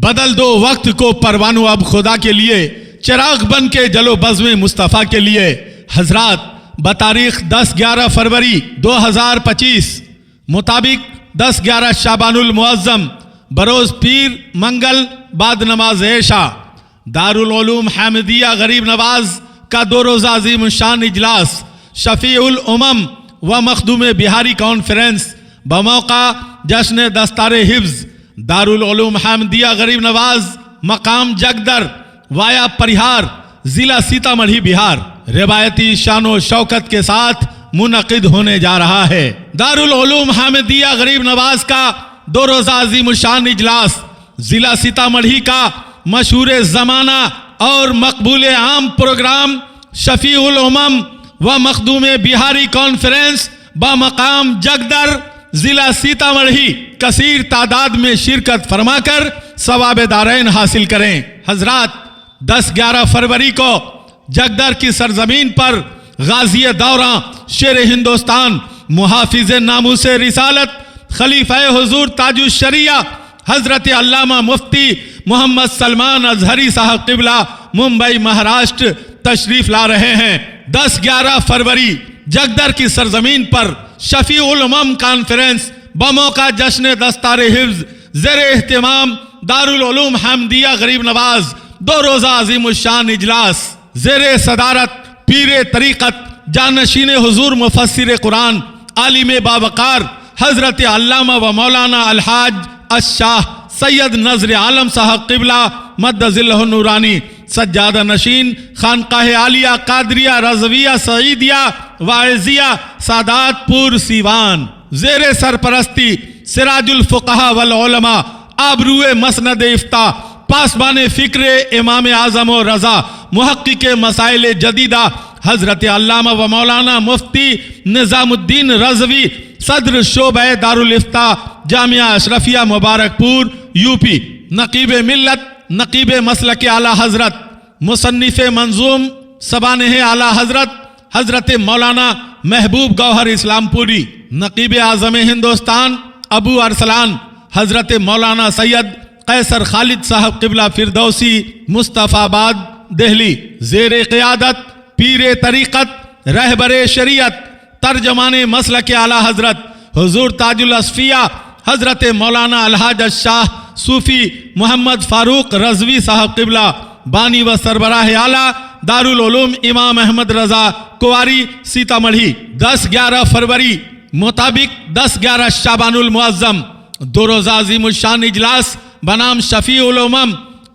بدل دو وقت کو پروانو اب خدا کے لیے، چراغ بن کے جلو بزم مصطفیٰ کے لیے۔ حضرات، بتاریخ 10-11 فروری 2025 مطابق 10-11 شعبان المعظم بروز پیر منگل بعد نماز عشاء دارالعلوم حامدیہ غریب نواز کا 2 روزہ عظیم الشان اجلاس شفیع الامم و مخدوم بہاری کانفرنس بموقع جشن دستار حفظ دارالعلوم حامدیہ غریب نواز مقام جگدر وایا پریہار ضلع سیتامڑھی بہار روایتی شان و شوکت کے ساتھ منعقد ہونے جا رہا ہے۔ دارالعلوم حامدیہ غریب نواز کا 2 روزہ عظیم الشان اجلاس ضلع سیتامڑھی کا مشہور زمانہ اور مقبول عام پروگرام شفیع الامم و مخدوم بہاری کانفرنس بمقام جگدر ضلع سیتامڑھی کثیر تعداد میں شرکت فرما کر ثواب دارین حاصل کریں۔ حضرات، 10-11 فروری کو جگدر کی سرزمین پر غازی دوراں شیر ہندوستان محافظ ناموس رسالت خلیفہ حضور تاج الشریعہ حضرت علامہ مفتی محمد سلمان ازہری صاحب قبلہ ممبئی مہاراشٹر تشریف لا رہے ہیں۔ 10-11 فروری جگدر کی سرزمین پر شفیع الامم کانفرنس بموقع جشن دستار حفظ زیر اہتمام دارالعلوم حامدیہ غریب نواز 2 روزہ عظیم الشان اجلاس زیر صدارت پیر طریقت جانشین حضور مفسر قرآن عالم باوقار حضرت علامہ و مولانا الحاج الشاہ سید نذر عالم صاحب قبلہ مد ظلہ نورانی سجادہ نشین خانقاہ عالیہ قادریہ رضویہ سعیدیہ واعظیہ سادات پور سیوان زیر سرپرستی سراج الفقہاء والعلماء آبرو مسند افتاء پاسبان فکر امام اعظم و رضا محقق مسائل جدیدہ حضرت علامہ و مولانا مفتی نظام الدین رضوی صدر شعبہ دارالافتاء جامعہ اشرفیہ مبارک پور یوپی نقیب ملت نقیب مسلک اعلیٰ حضرت مصنف منظوم سبانح اعلیٰ حضرت حضرت مولانا محبوب گوہر اسلام پوری نقیب اعظم ہندوستان ابو ارسلان حضرت مولانا سید قیصر خالد صاحب قبلہ فردوسی مصطفیٰ آباد دہلی زیر قیادت پیر طریقت رہبر شریعت ترجمان مسلک اعلیٰ حضرت حضور تاج الاصفیاء حضرت مولانا الحاج الشاہ صوفی محمد فاروق رضوی صاحب قبلہ بانی و سربراہ اعلیٰ دارالعلوم امام احمد رضا کواری سیتامڑھی 10-11 فروری مطابق 10-11 شعبان المعظم 2 روزہ عظیم الشان اجلاس بنام شفیع الامم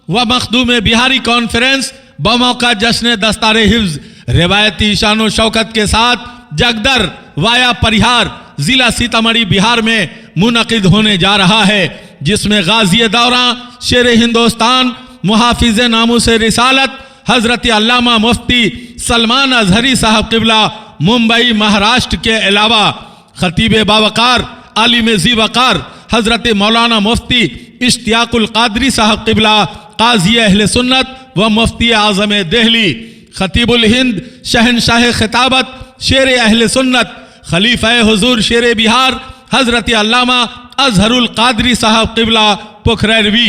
و مخدوم بہاری کانفرنس بموقع جشن دستار حفظ روایتی شان و شوکت کے ساتھ جگدر وایا پریہار ضلع سیتامڑھی بہار میں منعقد ہونے جا رہا ہے، جس میں غازی دوراں شیر ہندوستان محافظ ناموس رسالت حضرت علامہ مفتی سلمان ازہری صاحب قبلہ ممبئی مہاراشٹر کے علاوہ خطیب باوقار عالم ذی وقار حضرت مولانا مفتی اشتیاق القادری صاحب قبلہ قاضی اہل سنت و مفتی اعظم دہلی خطیب الہند شہنشاہ خطابت شیر اہل سنت خلیفہ حضور شیر بہار حضرت علامہ اظہر القادری صاحب قبلہ پکھریروی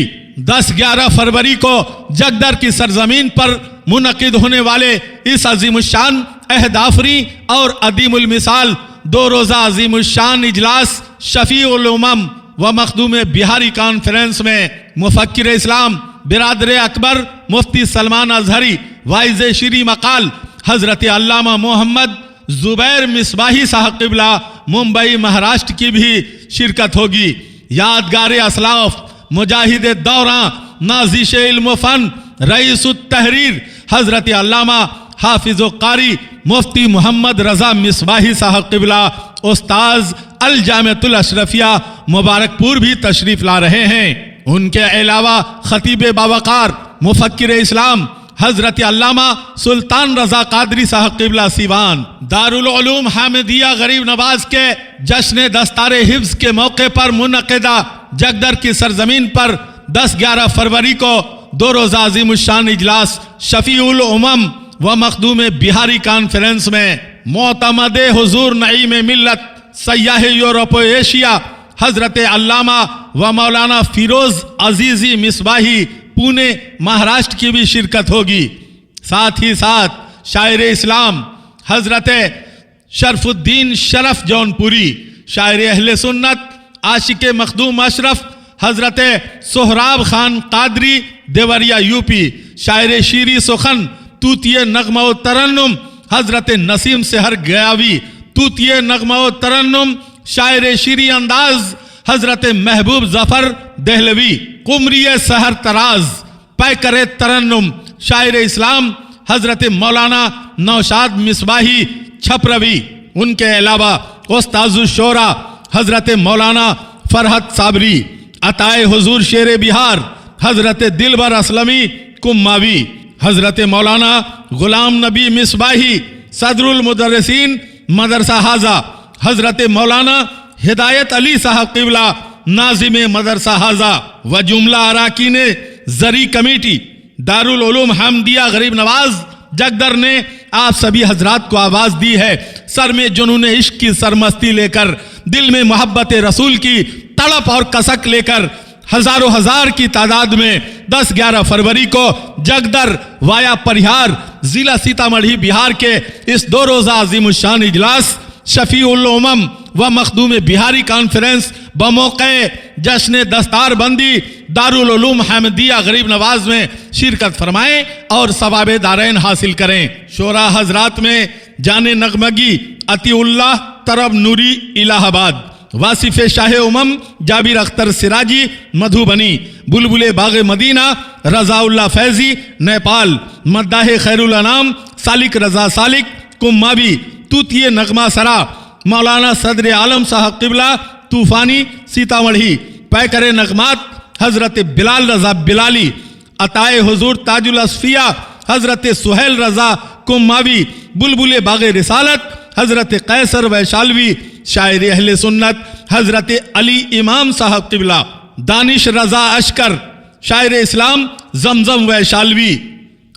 10-11 فروری کو جگدر کی سرزمین پر منعقد ہونے والے اس عظیم الشان اہدافری اور عدیم المثال 2 روزہ عظیم الشان اجلاس شفیع الامم و مخدوم بہاری کانفرنس میں مفکر اسلام برادر اکبر مفتی سلمان ازہری وائز شیریں مقال حضرت علامہ محمد زبیر مصباحی صاحب قبلہ ممبئی مہاراشٹر کی بھی شرکت ہوگی۔ یادگار اسلاف مجاہد دوراں نازش علم و فن رئیس التحریر حضرت علامہ حافظ و قاری مفتی محمد رضا مصباحی صاحب قبلہ استاذ الجامعۃ الاشرفیہ مبارک پور بھی تشریف لا رہے ہیں۔ ان کے علاوہ خطیب باوقار مفکر اسلام حضرت علامہ سلطان رضا قادری صاحب قبلہ سیوان دارالعلوم حامدیہ غریب نواز کے جشن دستار حفظ کے موقع پر منعقدہ جگدر کی سرزمین پر 10-11 فروری کو 2 روزہ عظیم الشان اجلاس شفیع الامم و مخدوم بہاری کانفرنس میں معتمد حضور نعیم ملت سیاح یورپ و ایشیا حضرت علامہ و مولانا فیروز عزیزی مصباحی پونے مہاراشٹر کی بھی شرکت ہوگی. ساتھ ہی ساتھ شاعر اسلام حضرت شرف الدین شرف جون پوری، شاعر اہل سنت عاشق مخدوم اشرف حضرت سہراب خان قادری دیوریا یو پی، شاعر شیری سخن توتی نغمہ و ترنم حضرت نسیم سحر گیاوی، توتی نغمہ و ترنم شاعر شیری انداز حضرت محبوب ظفر دہلوی، قمری سحر تراز پیکر ترنم شاعر اسلام حضرت مولانا نوشاد مصباحی چھپروی. ان کے علاوہ استاذ الشورا حضرت مولانا فرحت صابری، عطائے حضور شیر بہار حضرت دلبر اسلمی کماوی، حضرت مولانا غلام نبی مصباحی صدر المدرسین مدرسہ حاضہ، حضرت مولانا ہدایت علی صاحب قبلہ ناظم مدرسہ حاضہ و جملہ اراکین زرعی کمیٹی دارالعلوم حمدیہ غریب نواز جگدر نے آپ سبھی حضرات کو آواز دی ہے. سر میں جنون عشق کی سرمستی لے کر، دل میں محبت رسول کی تڑپ اور کسک لے کر ہزاروں ہزار کی تعداد میں 10-11 فروری کو جگدر وایا پریہار ضلع سیتامڑھی بہار کے اس 2 روزہ عظیم الشان اجلاس شفیع الامم و مخدوم بہاری کانفرنس بموقع جشن دستار بندی دارالعلوم حمدیہ غریب نواز میں شرکت فرمائیں اور ثواب دارین حاصل کریں. شورا حضرات میں جان نغمگی عطی اللہ طرب نوری الہ آباد، واصف شاہ امم جابر اختر سراجی مدھوبنی، بلبل باغ مدینہ رضا اللہ فیضی نیپال، مداح خیر الانام سالک رضا سالک کمابی، توتی نغمہ سرا مولانا صدر عالم صاحب قبلہ طوفانی سیتامڑھی، پیکر نغمات حضرت بلال رضا بلالی، عطائے حضور تاج الاصفیہ حضرت سہیل رضا کماوی، بلبل باغ رسالت حضرت قیصر ویشالوی، شاعر اہل سنت حضرت علی امام صاحب قبلہ، دانش رضا اشکر شاعر اسلام زمزم ویشالوی،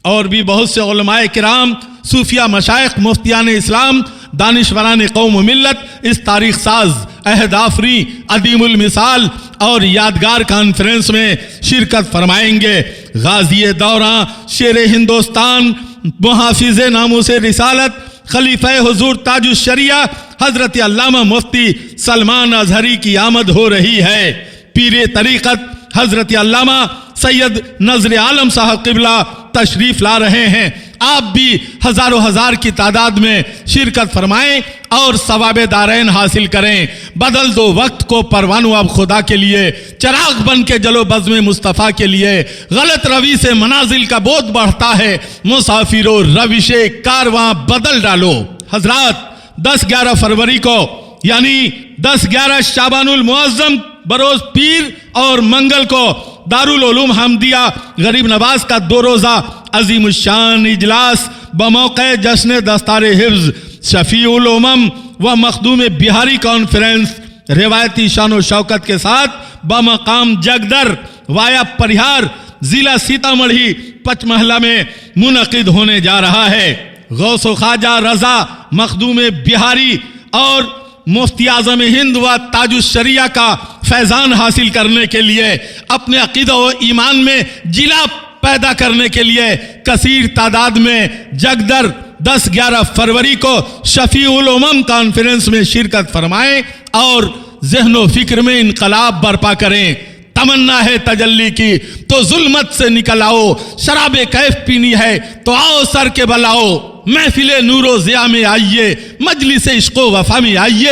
اور بھی بہت سے علماء کرام، صوفیہ مشائخ، مفتیان اسلام، دانشوران قوم و ملت اس تاریخ ساز، عہد آفری، عدیم المثال اور یادگار کانفرنس میں شرکت فرمائیں گے. غازی دوراں شیر ہندوستان، محافظ ناموس رسالت، خلیفہ حضور تاج الشریعہ حضرت علامہ مفتی سلمان اظہری کی آمد ہو رہی ہے. پیر طریقت حضرت علامہ سید نذر عالم صاحب قبلہ تشریف لا رہے ہیں. آپ بھی ہزاروں ہزار کی تعداد میں شرکت فرمائیں اور ثواب دارین حاصل کریں. بدل دو وقت کو پروانو اب خدا کے لیے، چراغ بن کے جلو بزم مصطفیٰ کے لیے. غلط روی سے منازل کا بودھ بڑھتا ہے، مسافرو روش کارواں بدل ڈالو. حضرات 10-11 فروری کو یعنی 10-11 شعبان المعظم بروز پیر اور منگل کو دارالعلوم حمدیہ غریب نواز کا 2 روزہ عظیم الشان اجلاس بموقع جشن دستار حفظ شفیع الامم و مخدوم بہاری کانفرنس روایتی شان و شوکت کے ساتھ بمقام جگدر وایا پریہار ضلع سیتامڑھی پچ محلہ میں منعقد ہونے جا رہا ہے. غوث و خواجہ رضا مخدوم بہاری اور مفتی اعظم ہند و تاج الشریعہ کا فیضان حاصل کرنے کے لیے، اپنے عقیدہ و ایمان میں جلا پیدا کرنے کے لیے کثیر تعداد میں جگدر 10-11 فروری کو شفیع الامم کانفرنس میں شرکت فرمائیں اور ذہن و فکر میں انقلاب برپا کریں. تمنا ہے تجلی کی تو ظلمت سے نکل آؤ، شراب کیف پینی ہے تو آؤ سر کے بل آؤ. محفل نور و ضیاء میں آئیے، مجلس عشق و وفا میں آئیے،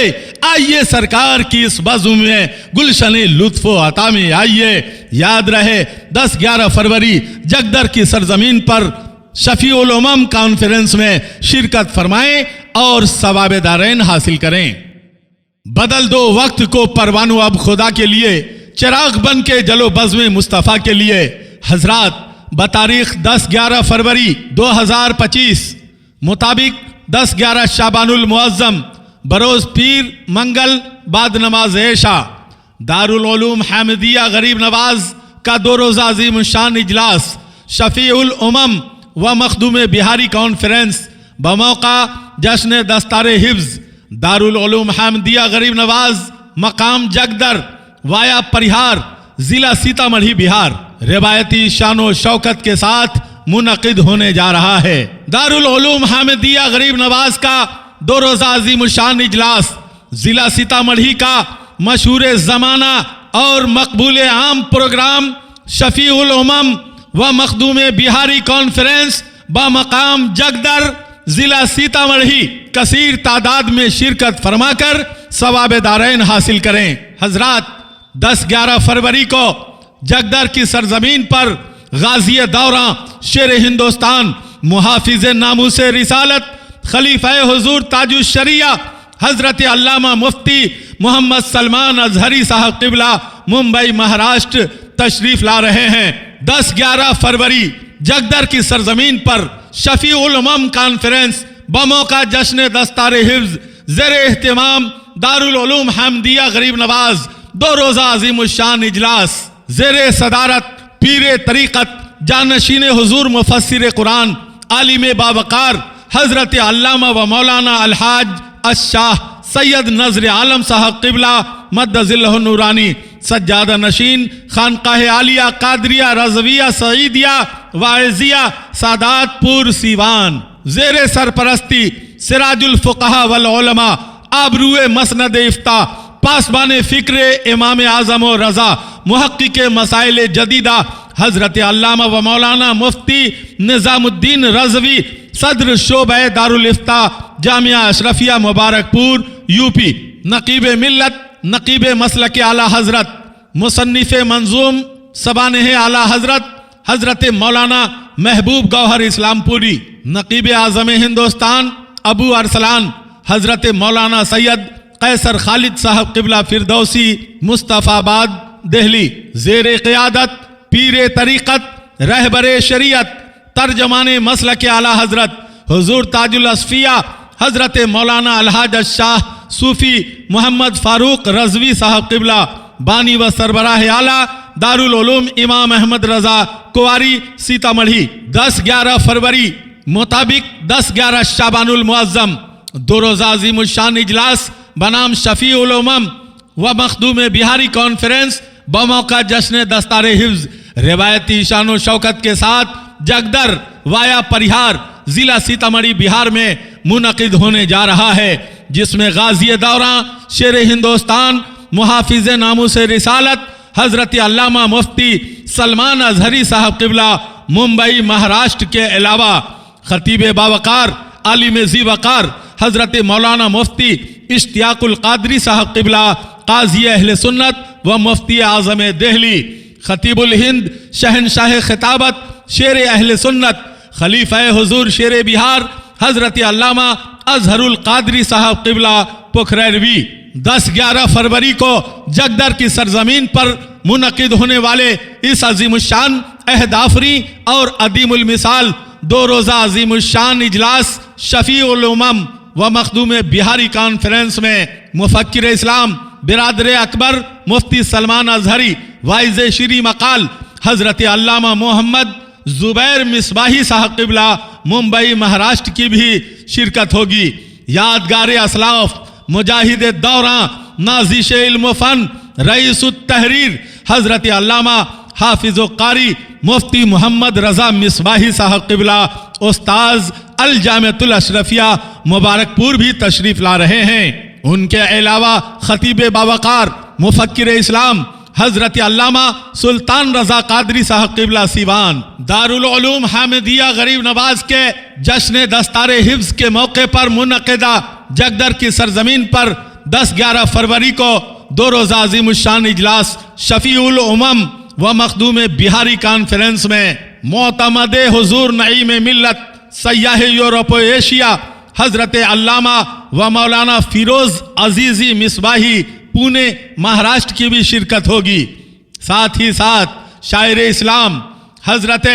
آئیے سرکار کی اس بزم میں گلشن لطف و عطا میں آئیے. یاد رہے 10-11 فروری جگدر کی سرزمین پر شفیع الامم کانفرنس میں شرکت فرمائیں اور ثواب دارین حاصل کریں. بدل دو وقت کو پروانو اب خدا کے لیے، چراغ بن کے جلو بزم مصطفیٰ کے لیے. حضرات بتاریخ 10-11 فروری 2025 مطابق 10-11 شعبان المعظم بروز پیر منگل بعد نماز عشاء دارالعلوم حمدیہ غریب نواز کا 2 روزہ عظیم الشان اجلاس شفیع الامم و مخدوم بہاری کانفرنس بموقع جشن دستار حفظ دارالعلوم حمدیہ غریب نواز مقام جگدر وایا پریہار ضلع سیتامڑھی بہار روایتی شان و شوکت کے ساتھ منعقد ہونے جا رہا ہے۔ دارالعلوم حامدیہ غریب نواز کا 2 روزہ عظیم الشان اجلاس ضلع سیتامڑھی کا مشہور زمانہ اور مقبول عام پروگرام شفیع الامم و مخدوم بہاری کانفرنس بمقام جگدر ضلع سیتامڑھی کثیر تعداد میں شرکت فرما کر ثواب دارین حاصل کریں۔ حضرات 10-11 فروری کو جگدر کی سرزمین پر غازی دوراں شیر ہندوستان محافظ ناموس رسالت خلیفہ حضور تاج الشریعہ حضرت علامہ مفتی محمد سلمان ازہری صاحب قبلہ ممبئی مہاراشٹر تشریف لا رہے ہیں۔ 10-11 فروری جگدر کی سرزمین پر شفیع الامم کانفرنس بموقع جشن دستار حفظ زیر اہتمام دارالعلوم حامدیہ غریب نواز 2 روزہ عظیم الشان اجلاس زیر صدارت پیر طریقت جانشین حضور مفسر قرآن عالم باوقار حضرت علامہ و مولانا الحاج الشاہ سید نذر عالم صاحب قبلہ مد ظلہ النورانی سجادہ نشین خانقاہ عالیہ قادریہ رضویہ سعیدیہ واعظیہ سادات پور سیوان زیر سرپرستی سراج الفقہاء والعلماء آبروئے مسند افتاء پاسبان فکر امام اعظم و رضا محقق مسائل جدیدہ حضرت علامہ و مولانا مفتی نظام الدین رضوی صدر شعبہ دارالافتاء جامعہ اشرفیہ مبارک پور یوپی نقیب ملت نقیب مسلک اعلیٰ حضرت مصنف منظوم سبانح اعلیٰ حضرت حضرت مولانا محبوب گوہر اسلام پوری نقیب اعظم ہندوستان ابو ارسلان حضرت مولانا سید قیصر خالد صاحب قبلہ فردوسی مصطفیٰ آباد دہلی زیر قیادت پیر طریقت رہبر شریعت ترجمان مسلک اعلیٰ حضرت حضور تاج الاصفیاء حضرت مولانا الحاج الشاہ صوفی محمد فاروق رضوی صاحب قبلہ بانی و سربراہ اعلیٰ دارالعلوم امام احمد رضا کواری سیتامڑھی 10-11 فروری مطابق 10-11 شعبان المعظم 2 روزہ عظیم الشان اجلاس بنام شفیع الامم و مخدوم بہاری کانفرنس بموقع جشن دستار حفظ روایتی شان و شوکت کے ساتھ جگدر وایا پریہار ضلع سیتامڑھی بہار میں منعقد ہونے جا رہا ہے، جس میں غازی دوراں شیر ہندوستان محافظ ناموس رسالت حضرت علامہ مفتی سلمان ازہری صاحب قبلہ ممبئی مہاراشٹر کے علاوہ خطیب باوقار عالم ذی وقار حضرت مولانا مفتی اشتیاق القادری صاحب قبلہ قاضی اہل سنت و مفتی اعظم دہلی خطیب الہند شہنشاہ خطابت شیر اہل سنت خلیفہ حضور شیر بہار حضرت علامہ اظہر القادری صاحب قبلہ پکھریروی 10-11 فروری کو جگدر کی سرزمین پر منعقد ہونے والے اس عظیم الشان اہدافری اور عدیم المثال 2 روزہ عظیم الشان اجلاس شفیع الامم و مخدوم بہاری کانفرنس میں مفکر اسلام برادر اکبر مفتی سلمان ازہری واعظ شیریں مقال حضرت علامہ محمد زبیر مصباحی صاحب قبلہ ممبئی مہاراشٹر کی بھی شرکت ہوگی۔ یادگار اسلاف مجاہد دوراں نازش علم و فن رئیس التحریر حضرت علامہ حافظ و قاری مفتی محمد رضا مصباحی صاحب قبلہ استاذ الجامعۃ الاشرفیہ مبارک پور بھی تشریف لا رہے ہیں۔ ان کے علاوہ خطیب باوقار مفکر اسلام حضرت علامہ سلطان رضا قادری صاحب قبلہ سیوان دارالعلوم حامدیہ غریب نواز کے جشن دستار حفظ کے موقع پر منعقدہ جگدر کی سرزمین پر 10-11 فروری کو 2 روزہ عظیم الشان اجلاس شفیع الامم و مخدوم بہاری کانفرنس میں معتمد حضور نعیم ملت سیاح یورپ و ایشیا حضرت علامہ و مولانا فیروز عزیزی مصباحی پونے مہاراشٹر کی بھی شرکت ہوگی۔ ساتھ ہی ساتھ شاعر اسلام حضرت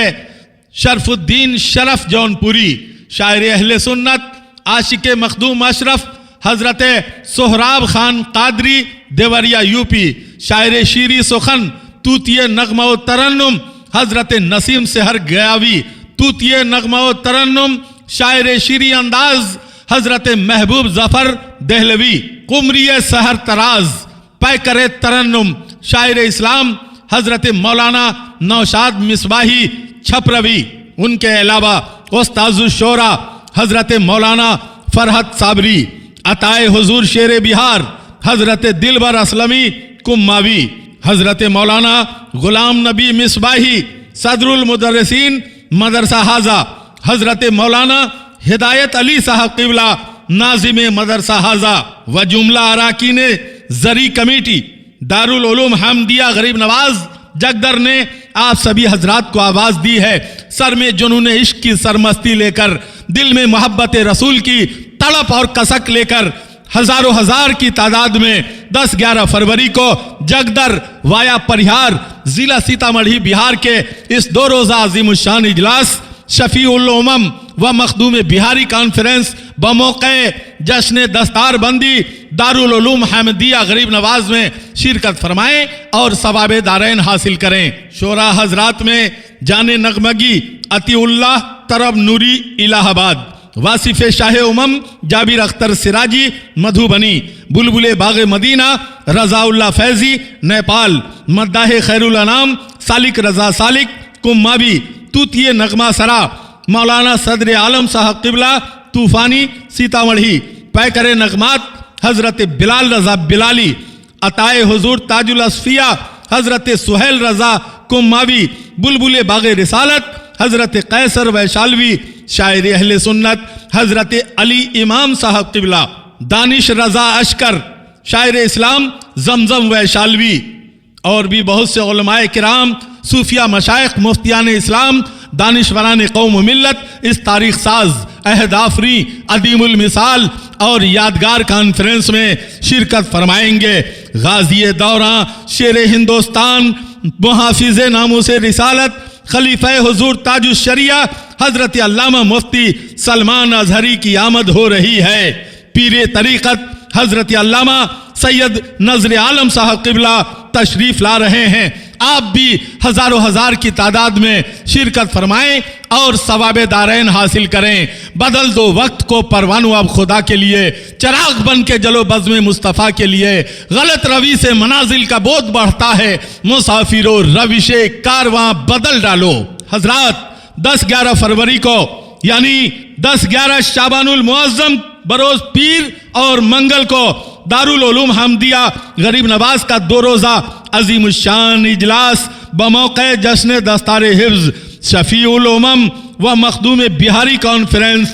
شرف الدین شرف جون پوری شاعر اہل سنت عاشق مخدوم اشرف حضرت سہراب خان قادری دیوریا یوپی شاعر شیری سخن توتیہ نغمہ و ترنم حضرت نسیم سحر گیاوی توتیہ نغمہ و ترنم شاعر شیری انداز حضرت محبوب ظفر دہلوی قمری سحر تراز پیکر ترنم شاعر اسلام حضرت مولانا نوشاد مصباحی چھپروی، ان کے علاوہ استاذ الشورا حضرت مولانا فرحت صابری، عطائے حضور شیر بہار حضرت دلبر اسلمی کماوی، حضرت مولانا غلام نبی مصباحی صدر المدرسین مدرسہ حاضہ، حضرت مولانا ہدایت علی صاحب قبلہ ناظم مدرسہ حاضہ و جملہ اراکین زرعی کمیٹی دارالعلوم حمدیہ غریب نواز جگدر نے آپ سبھی حضرات کو آواز دی ہے۔ سر میں جنون عشق کی سرمستی لے کر، دل میں محبت رسول کی تڑپ اور کسک لے کر، ہزاروں ہزار کی تعداد میں 10-11 فروری کو جگدر وایا پریہار ضلع سیتامڑھی بہار کے اس 2 روزہ عظیم الشان اجلاس شفیع الامم و مخدوم بہاری کانفرنس بموقع جشن دستار بندی دارالعلوم حمدیہ غریب نواز میں شرکت فرمائیں اور ثواب دارین حاصل کریں۔ شورا حضرات میں جان نغمگی عطی اللہ طرب نوری الہ آباد، واصف شاہ امم جابر اختر سراجی مدھوبنی، بلبل باغ مدینہ رضا اللہ فیضی نیپال، مداح خیر الانام سالک رضا سالک کماوی، توتیے نغمہ سرا مولانا صدر عالم صاحب قبلہ طوفانی سیتامڑھی، پیکر نغمات حضرت بلال رضا بلالی، عطائے حضور تاج الاصفیہ حضرت سہیل رضا کماوی، بلبل باغ رسالت حضرت قیصر ویشالوی، شاعر اہل سنت حضرت علی امام صاحب قبلہ، دانش رضا اشکر شاعر اسلام زمزم ویشالوی، اور بھی بہت سے علماء کرام، صوفیہ مشائخ، مفتیان اسلام، دانشوران قوم و ملت اس تاریخ ساز، عہد آفری، عدیم المثال اور یادگار کانفرنس میں شرکت فرمائیں گے۔ غازی دوراں شیر ہندوستان، محافظ ناموس رسالت، خلیفہ حضور تاج الشریعہ حضرت علامہ مفتی سلمان اظہری کی آمد ہو رہی ہے۔ پیر طریقت حضرت علامہ سید نذر عالم صاحب قبلہ تشریف لا رہے ہیں۔ آپ بھی ہزاروں ہزار کی تعداد میں شرکت فرمائیں اور ثواب دارین حاصل کریں۔ بدل دو وقت کو پروانو اب خدا کے لیے، چراغ بن کے جلو بزم مصطفیٰ کے لیے۔ غلط روی سے منازل کا بودھ بڑھتا ہے، مسافرو روش کارواں بدل ڈالو۔ حضرات 10-11 فروری کو یعنی 10-11 شعبان المعظم بروز پیر اور منگل کو دارالعلوم حمدیہ غریب نواز کا 2 روزہ عظیم الشان اجلاس بموقع جشن دستار حفظ شفیع الامم و مخدوم بہاری کانفرنس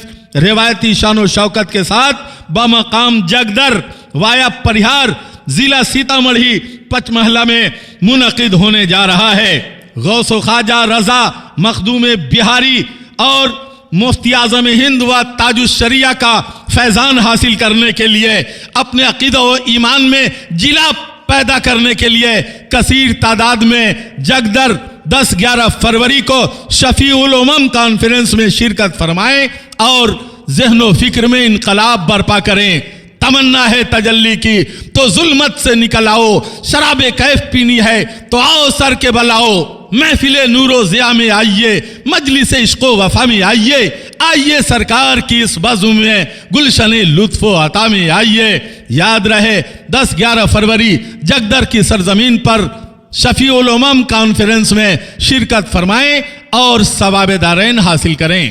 روایتی شان و شوکت کے ساتھ بمقام جگدر وایا پریہار ضلع سیتامڑھی پچمہلہ میں منعقد ہونے جا رہا ہے۔ غوث و خواجہ رضا مخدوم بہاری اور مفتی اعظم ہند و تاج الشریعہ کا فیضان حاصل کرنے کے لیے، اپنے عقیدہ و ایمان میں جلا پیدا کرنے کے لیے کثیر تعداد میں جگدر 10-11 فروری کو شفیع الامم کانفرنس میں شرکت فرمائیں اور ذہن و فکر میں انقلاب برپا کریں۔ تمنا ہے تجلی کی تو ظلمت سے نکل آؤ، شراب کیف پینی ہے تو آؤ سر کے بل آؤ، محفل نور و ضیاء میں آئیے، مجلس عشق و وفا میں آئیے، آئیے سرکار کی اس بزم میں گلشن لطف و عطا میں آئیے۔ یاد رہے 10-11 فروری جگدر کی سرزمین پر شفیع الامم کانفرنس میں شرکت فرمائیں اور ثواب دارین حاصل کریں۔